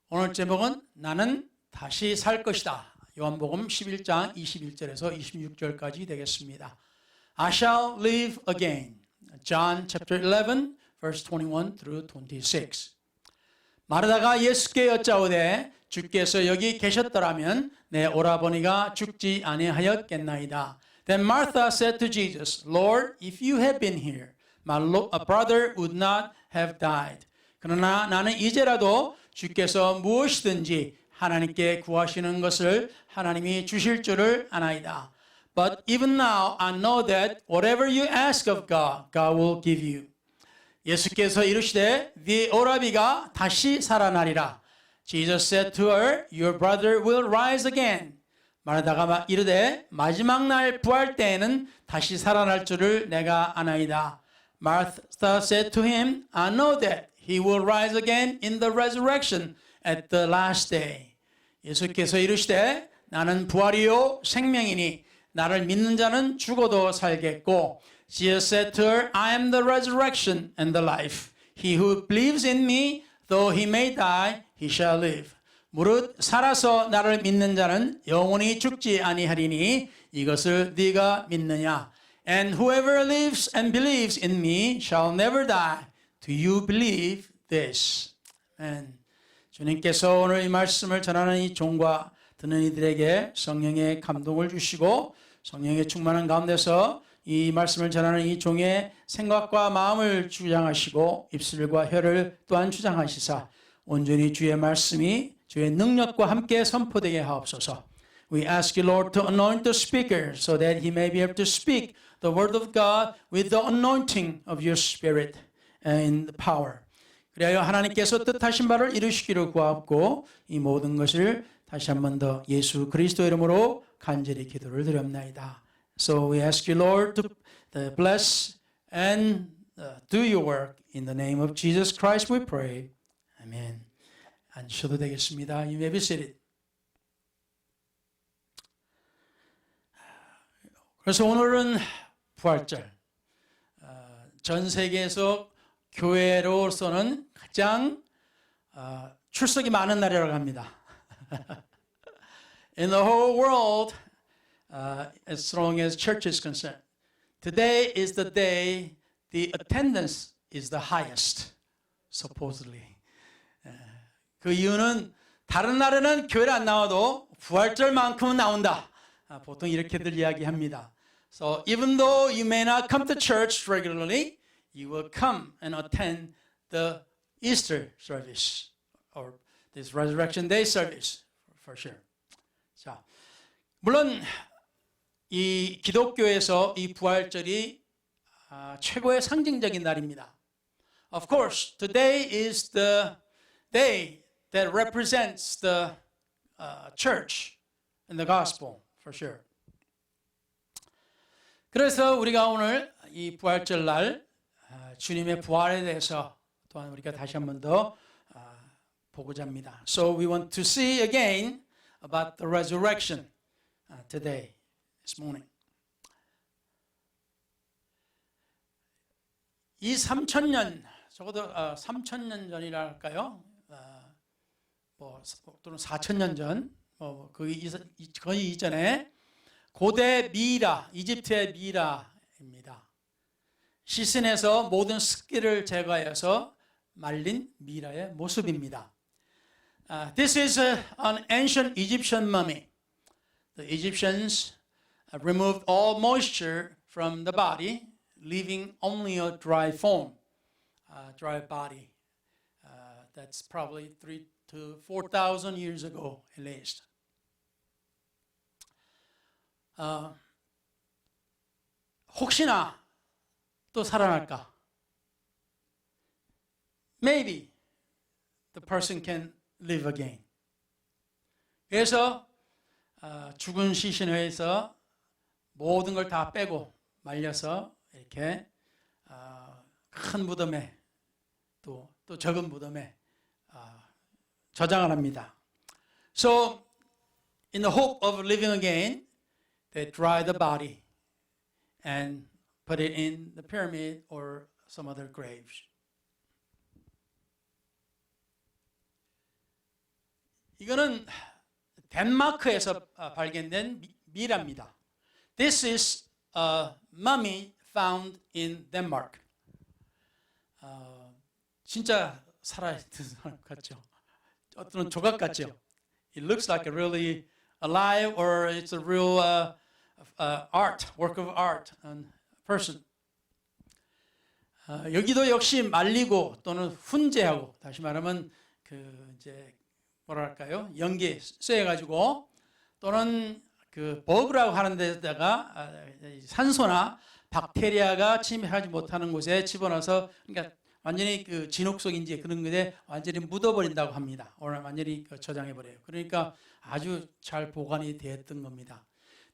오늘 제목은 나는 다시 살 것이다. 요한복음 11장 21절에서 26절까지 되겠습니다. I shall live again. John chapter 11 verse 21 through 26. 마르다가 예수께 여짜오되 주께서 여기 계셨더라면 내 오라버니가 죽지 아니하였겠나이다. Then Martha said to Jesus, Lord, if you had been here, my brother would not have died. 그러나 나는 이제라도 주께서 무엇이든지 하나님께 구하시는 것을 하나님이 주실 줄을 아나이다. But even now I know that whatever you ask of God, God will give you. 예수께서 이르시되 네 오라비가 다시 살아나리라. Jesus said to her, Your brother will rise again. 마르다가 이르되 마지막 날 부활 때에는 다시 살아날 줄을 내가 아나이다. Martha said to him, I know that he will rise again in the resurrection at the last day. 예수께서 이르시되 나는 부활이요 생명이니 나를 믿는 자는 죽어도 살겠고 Jesus said to her, I am the resurrection and the life. He who believes in me, though he may die, he shall live. 무릇 살아서 나를 믿는 자는 영원히 죽지 아니하리니 이것을 네가 믿느냐? And whoever lives and believes in me shall never die. Do you believe this? Amen. 주님께서 오늘 이 말씀을 전하는 이 종과 듣는 이들에게 성령의 감동을 주시고 성령의 충만한 가운데서 이 말씀을 전하는 이 종의 생각과 마음을 주장하시고 입술과 혀를 또한 주장하시사 온전히 주의 말씀이 주의 능력과 함께 선포되게 하옵소서. We ask you, Lord, to anoint the speaker so that he may be able to speak the word of God with the anointing of your spirit and the power. 그리하여 하나님께서 뜻하신 바를 이루시기를 구하옵고 이 모든 것을 다시 한 번 더 예수 그리스도 이름으로 간절히 기도를 드립나이다. So we ask you, Lord, to bless and do your work. In the name of Jesus Christ we pray. Amen. 앉으셔도 되겠습니다. You may be seated. 그래서 오늘은 부활절. 전 세계에서 교회로서는 가장 출석이 많은 날이라고 합니다. In the whole world, as long as church is concerned, today is the day the attendance is the highest, supposedly. 그 이유는 다른 날에는 교회를 안 나와도 부활절만큼은 나온다. 보통 이렇게들 이야기합니다. So even though you may not come to church regularly, you will come and attend the Easter service or this Resurrection Day service for sure. 자, 물론 이 기독교에서 이 부활절이 최고의 상징적인 날입니다. Of course, today is the day that represents the church and the gospel for sure. 그래서 우리가 오늘 이 부활절 날 주님의 부활에 대해서 또한 우리가 다시 한 번 더 보고자 합니다. So we want to see again about the resurrection today, this morning. 이 3,000년, 적어도 3,000년 전이라 할까요? 또는 4,000년 전, 거의 이전에 고대 미이라, 이집트의 미이라입니다. 시신에서 모든 습기를 제거하여서 말린 미이라의 모습입니다. This is an ancient Egyptian mummy. The Egyptians removed all moisture from the body, leaving only a dry form, dry body. That's probably 3,000 to 4,000 years ago at least. 혹시나 또 살아날까? Maybe the person can live again. 그래서 죽은 시신회에서 모든 걸 다 빼고 말려서 이렇게 큰 무덤에 또 적은 무덤에 저장을 합니다. So in the hope of living again, they dry the body and put it in the pyramid or some other graves. 이거는 덴마크에서 발견된 미라입니다. This is a mummy found in Denmark. 진짜 살아있는 사람 같죠? 어떤 조각 같죠? It looks like a really alive or it's a real art, work of art person. 여기도 역시 말리고 또는 훈제하고 다시 말하면 그 이제 뭐랄까요? 연기에 쇠해가지고 또는 그 버그라고 하는 데다가 산소나 박테리아가 침입하지 못하는 곳에 집어넣어서 그러니까 완전히 그 진흙속인지 그런 것에 완전히 묻어버린다고 합니다. 오늘 완전히 저장해버려요. 그러니까 아주 잘 보관이 되었던 겁니다.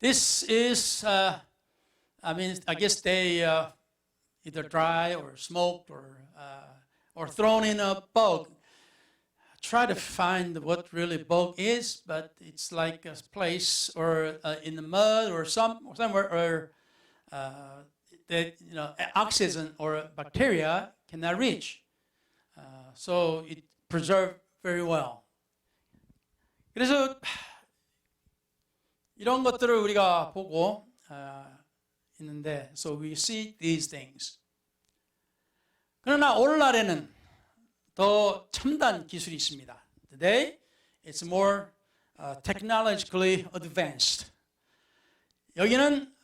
This is, I guess they either dry or smoked or thrown in a bog. Try to find what really bog is, but it's like a place or in the mud or somewhere or that oxygen or bacteria cannot reach. So it preserved very well. 그래서 이런 것들을 우리가 보고 있는데, so we see these things. 그러나 오늘날에는 더 첨단 기술이 있습니다. Today, it's more technologically advanced. 여기는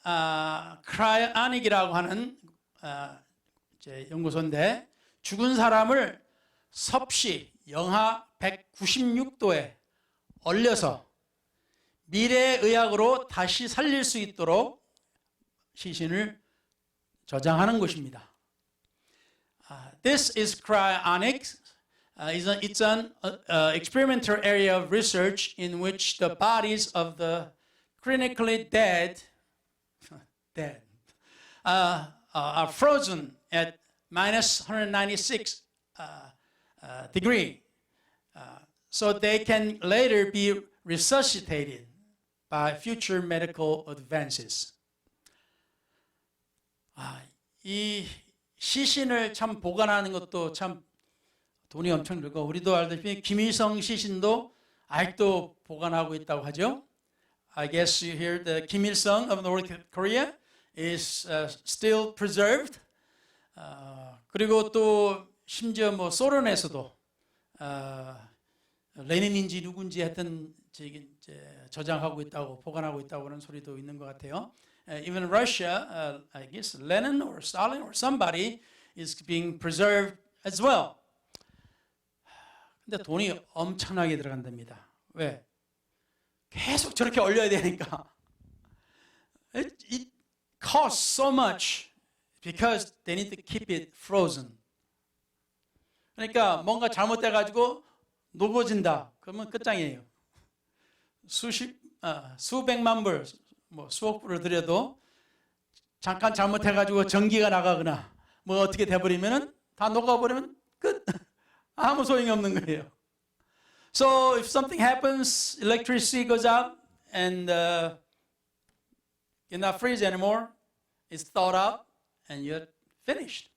크라이오닉이라고 하는 이제 연구소인데 죽은 사람을 섭씨 영하 196도에 얼려서 미래의학으로 다시 살릴 수 있도록 시신을 저장하는 것입니다. This is cryonics. It's an experimental area of research in which the bodies of the clinically dead are frozen at minus 196 degree, so they can later be resuscitated by future medical advances. 이 시신을 참 보관하는 것도 참 돈이 엄청 들고 우리도 알다시피 김일성 시신도 아직도 보관하고 있다고 하죠. I guess you hear the Kim Il-sung of North Korea is still preserved. 그리고 또 심지어 뭐 소련에서도 레닌인지 누군지 하여튼 저장하고 있다고 보관하고 있다고 하는 소리도 있는 것 같아요. Even Russia, I guess Lenin or Stalin or somebody is being preserved as well. 근데 돈이 엄청나게 들어간답니다. 왜? 계속 저렇게 올려야 되니까. It costs so much because they need to keep it frozen. 그러니까 뭔가 잘못돼가지고 녹아진다. 그러면 끝장이에요. 수백만 불, 뭐 수억 불을 들여도 잠깐 잘못해가지고 전기가 나가거나 뭐 어떻게 돼버리면은 다 녹아버리면 끝. 아무 소용이 없는 거예요. So if something happens, electricity goes out and you're not freeze anymore, it's thawed out and you're finished.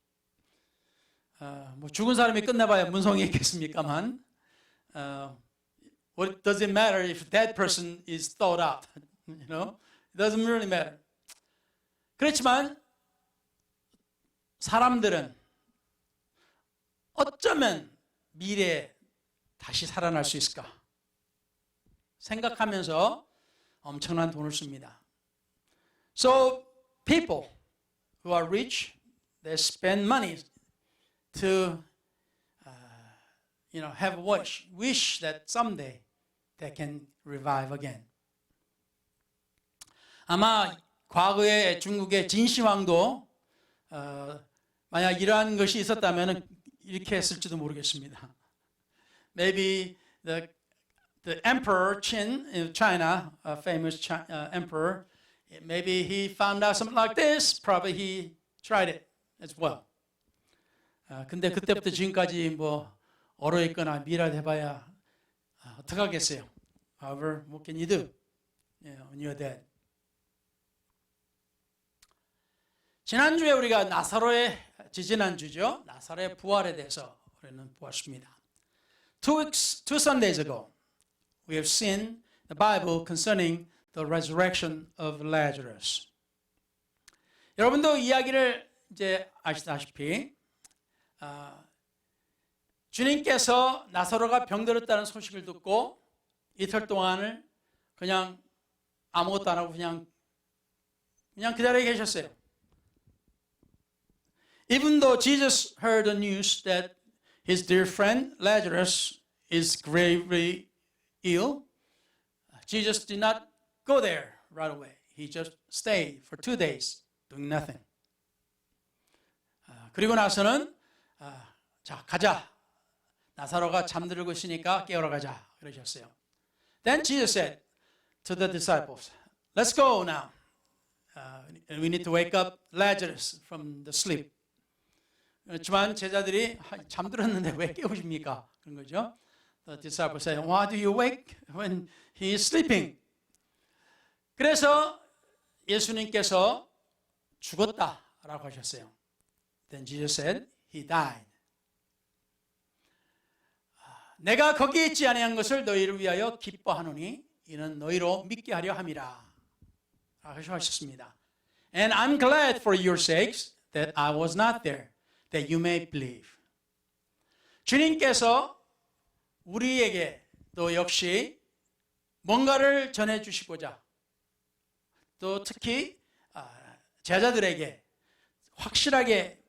뭐 죽은 사람이 끝내봐야 문성이 있겠습니까만, what does it matter if that person is thawed out? You know, it doesn't really matter. 그렇지만 사람들은 어쩌면 미래에 다시 살아날 수 있을까 생각하면서 엄청난 돈을 씁니다. So people who are rich, they spend money to have a wish that someday they can revive again. 아마 과거에 중국의 진시황도 만약 이러한 것이 있었다면 이렇게 했을지도 모르겠습니다. Maybe the emperor Qin in China, a famous emperor, maybe he found out something like this. Probably he tried it as well. 근데 그때부터 지금까지 뭐 얼어 있거나 미라해봐야 어떡하겠어요. However, what can you do? When you're dead. 지난주에 우리가 나사로의 지지난주죠. 나사로의 부활에 대해서 우리는 보았습니다. Two Sundays ago, we have seen the Bible concerning the resurrection of Lazarus. 여러분도 이야기를 이제 아시다시피 주님께서 나사로가 병들었다는 소식을 듣고 이틀 동안을 그냥 아무것도 안 하고 그냥 그 자리에 계셨어요. Even though Jesus heard the news that his dear friend Lazarus is gravely ill, Jesus did not go there right away. He just stayed for 2 days doing nothing. 그리고 나서는 자 가자. 나사로가 잠들고 있으니까 깨우러 가자 그러셨어요. Then Jesus said to the disciples, "Let's go now. We need to wake up Lazarus from the sleep." 그렇지만 제자들이 잠들었는데 왜 깨우십니까? 그런 거죠. The disciples said, "Why do you wake when he is sleeping?" 그래서 예수님께서 죽었다라고 하셨어요. Then Jesus said, "He died." 내가 거기에 있지 아니한 것을 너희를 위하여 기뻐하노니 이는 너희로 믿게 하려 함이라 하셨습니다. And I'm glad for your sakes that I was not there, that you may believe. 주님께서 우리에게 또 역시 뭔가를 전해주시고자 또 특히 제자들에게 확실하게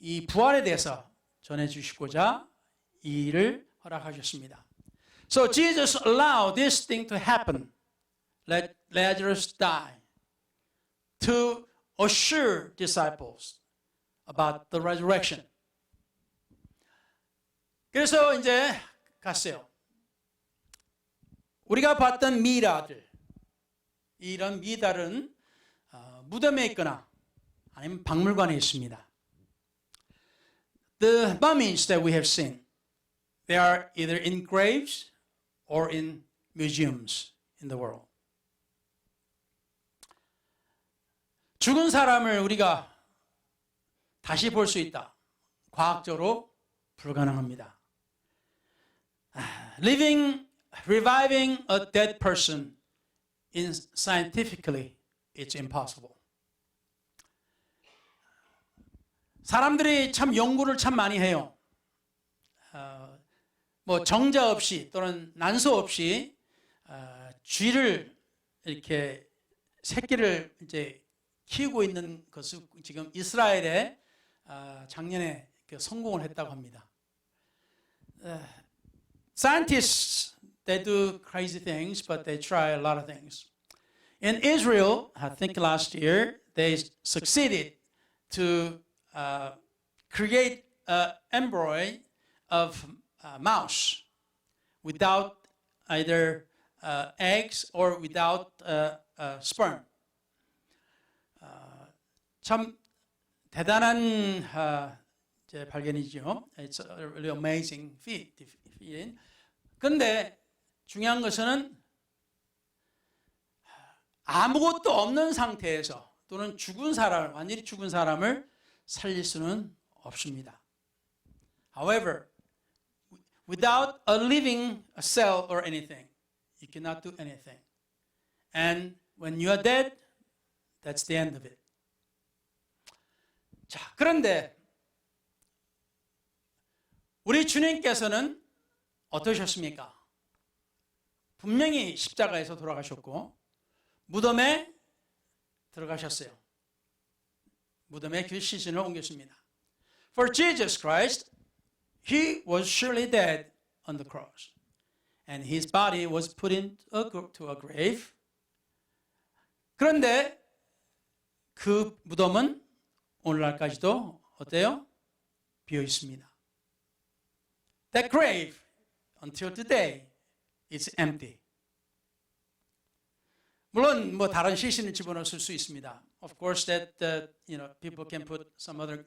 이 부활에 대해서 전해주시고자 이 일을 허락하셨습니다. So Jesus allowed this thing to happen. Let Lazarus die to assure disciples about the resurrection. 그래서 이제 갔어요. 우리가 봤던 미라들, 이런 미달은 무덤에 있거나 아니면 박물관에 있습니다. The mummies that we have seen, they are either in graves or in museums in the world. 죽은 사람을 우리가 다시 볼 수 있다. 과학적으로 불가능합니다. Reviving a dead person scientifically, it's impossible. 사람들이 참 연구를 참 많이 해요. 뭐 정자 없이 또는 난소 없이 쥐를 이렇게 새끼를 이제 키우고 있는 것을 지금 이스라엘에 작년에 성공을 했다고 합니다. Scientists, they do crazy things, but they try a lot of things. In Israel, I think last year, they succeeded to create an embryo of a mouse without either eggs or without sperm. 참 대단한 발견이죠. It's a really amazing feat. 그런데 중요한 것은 아무것도 없는 상태에서 또는 죽은 사람을, 완전히 죽은 사람을 살릴 수는 없습니다. However, without a living cell or anything, you cannot do anything. And when you are dead, that's the end of it. 자, 그런데 우리 주님께서는 어떠셨습니까? 분명히 십자가에서 돌아가셨고 무덤에 들어가셨어요. 무덤에 그 시신을 옮겼습니다. For Jesus Christ, He was surely dead on the cross. And His body was put into a grave. 그런데 그 무덤은 오늘날까지도 어때요? 비어 있습니다. That grave, until today, is empty. 물론 뭐 다른 시신을 집어넣을 수 있습니다. Of course, that people can put some other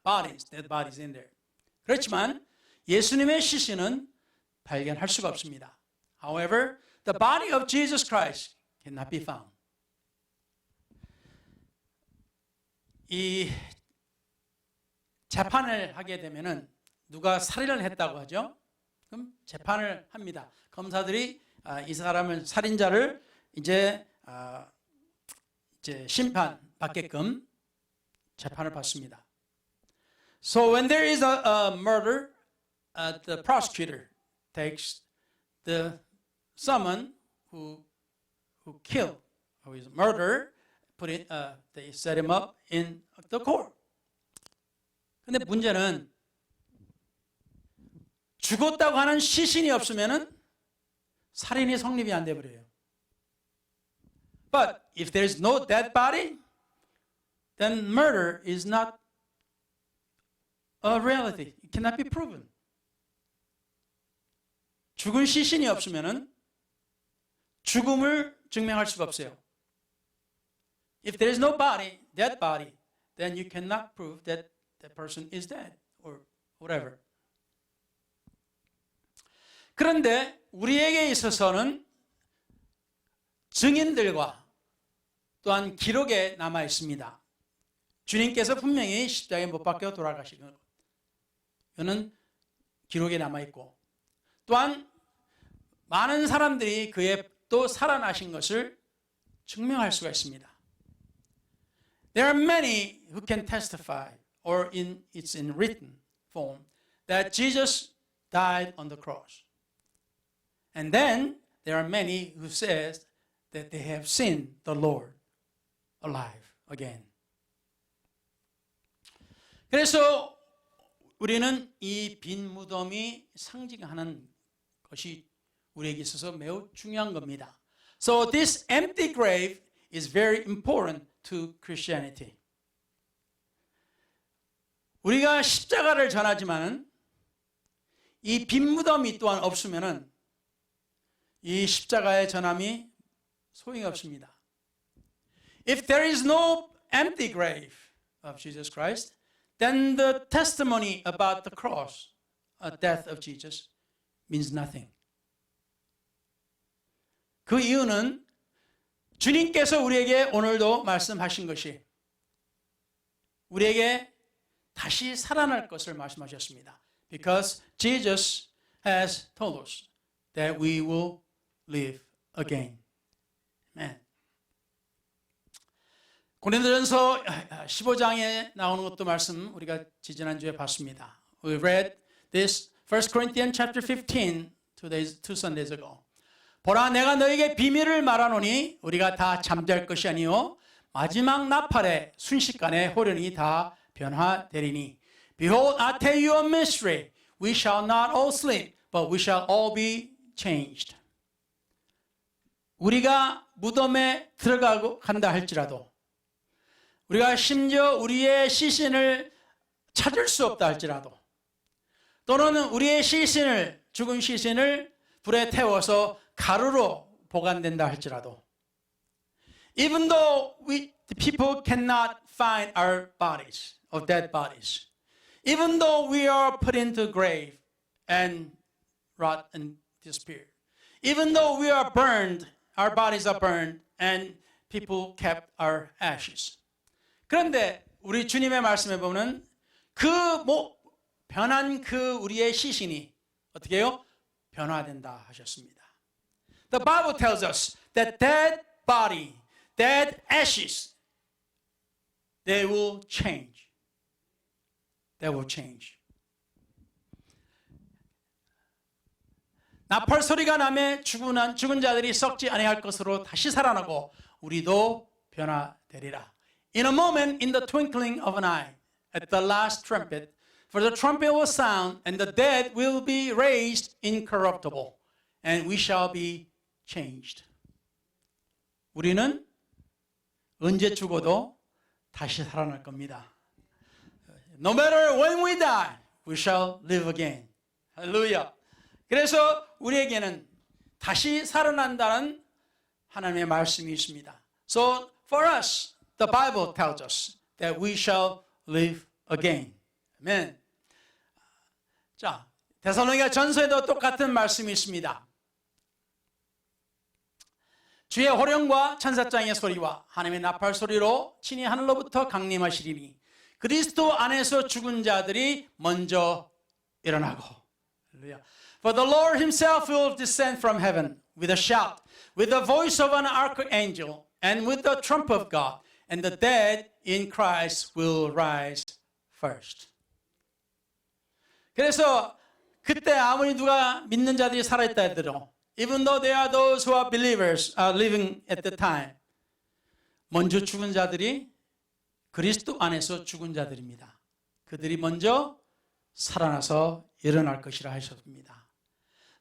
bodies, dead bodies in there. 그렇지만 예수님의 시신은 발견할 수가 없습니다. However, the body of Jesus Christ cannot be found. 이 재판을 하게 되면은 누가 살인을 했다고 하죠? 그럼 재판을 합니다. 검사들이 이 사람을 살인자를 이제 심판 받게끔 재판을 받습니다. So when there is a murder, the prosecutor takes the someone who killed, who is murdered, they set him up in the court. 근데 문제는 죽었다고 하는 시신이 없으면은 살인이 성립이 안 돼 버려요. But if there is no dead body, then murder is not a reality. It cannot be proven. 죽은 시신이 없으면은 죽음을 증명할 수가 없어요. If there is no body, dead body, then you cannot prove that that person is dead or whatever. 그런데 우리에게 있어서는 증인들과 또한 기록에 남아 있습니다. 주님께서 분명히 십자가에 못 박혀 돌아가신 것, 이거는 기록에 남아 있고, 또한 많은 사람들이 그의 또 살아나신 것을 증명할 수가 있습니다. There are many who can testify, or it's in written form, that Jesus died on the cross. And then there are many who says that they have seen the Lord alive again. 그래서 우리는 이 빈 무덤이 상징하는 것이 우리에게 있어서 매우 중요한 겁니다. So this empty grave is very important to Christianity. 우리가 십자가를 전하지만은 이 빈 무덤이 또한 없으면은 이 십자가의 전함이 소용이 없습니다. If there is no empty grave of Jesus Christ, then the testimony about the cross, death of Jesus, means nothing. 그 이유는 주님께서 우리에게 오늘도 말씀하신 것이 우리에게 다시 살아날 것을 말씀하셨습니다. Because Jesus has told us that we will live again. Amen. 고린도전서 15장에 나오는 것도 말씀 우리가 지지난주에 봤습니다. We read this 1 Corinthians chapter 15 two Sundays ago. 보라 내가 너에게 비밀을 말하노니 우리가 다 잠잘 것이 아니요 마지막 나팔에 순식간에 호련히 다 변화되리니 Behold I tell you a mystery we shall not all sleep but we shall all be changed. 우리가 무덤에 들어가고 간다 할지라도 우리가 심지어 우리의 시신을 찾을 수 없다 할지라도 또는 우리의 시신을 죽은 시신을 불에 태워서 가루로 보관된다 할지라도 even though the people cannot find our bodies or dead bodies even though we are put into grave and rot and disappear even though we are burned our bodies are burned and people kept our ashes 그런데 우리 주님의 말씀에 보면 변한 우리의 시신이 어떻게 해요? 변화된다 하셨습니다. The Bible tells us that dead body, dead ashes, they will change. They will change. 나팔 소리가 나매 죽은 자들이 썩지 아니할 것으로 다시 살아나고 우리도 변화되리라. In a moment, in the twinkling of an eye, at the last trumpet, for the trumpet will sound, and the dead will be raised incorruptible, and we shall be changed. 우리는 언제 죽어도 다시 살아날 겁니다. No matter when we die, we shall live again. 할렐루야. 그래서 우리에게는 다시 살아난다는 하나님의 말씀이 있습니다. So for us, the Bible tells us that we shall live again. 아멘. 자, 데살로니가 전서에도 똑같은 말씀이 있습니다. 주의 호령과 천사장의 소리와 하나님의 나팔 소리로 친히 하늘로부터 강림하시리니 그리스도 안에서 죽은 자들이 먼저 일어나고. 할렐루야. For the Lord himself will descend from heaven with a shout, with the voice of an archangel, and with the trump of God, and the dead in Christ will rise first. 그래서 그때 아무리 누가 믿는 자들이 살아있다 해도 even though there are those who are believers are living at the time, 먼저 죽은 자들이 그리스도 안에서 죽은 자들입니다. 그들이 먼저 살아나서 일어날 것이라 하셨습니다.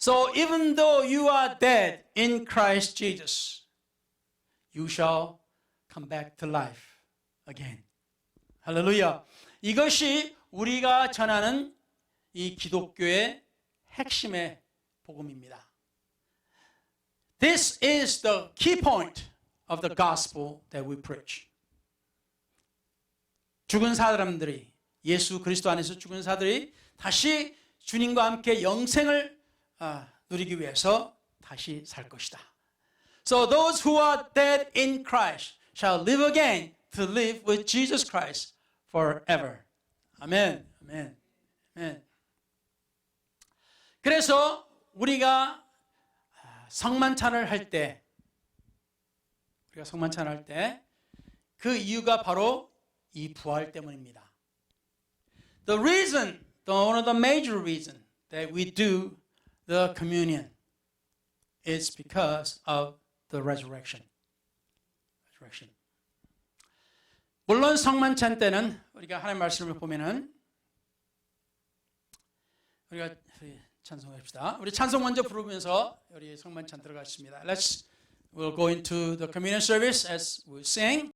So even though you are dead in Christ Jesus, you shall come back to life again. 할렐루야. 이것이 우리가 전하는 이 기독교의 핵심의 복음입니다. This is the key point of the gospel that we preach. 죽은 사람들이 예수 그리스도 안에서 죽은 사람들이 다시 주님과 함께 영생을 누리기 위해서 다시 살 것이다. So those who are dead in Christ shall live again to live with Jesus Christ forever. 아멘. 아멘. 아멘. 그래서 우리가 성만찬을 할 때 그 이유가 바로 이 부활 때문입니다. The reason, one of the major reason that we do the communion is because of the resurrection. 물론 성만찬 때는 우리가 하나님 말씀을 보면은 우리가 찬송합시다. 우리 찬송 먼저 부르면서 우리 성만찬 들어가겠습니다. We'll go into the communion service as we sing.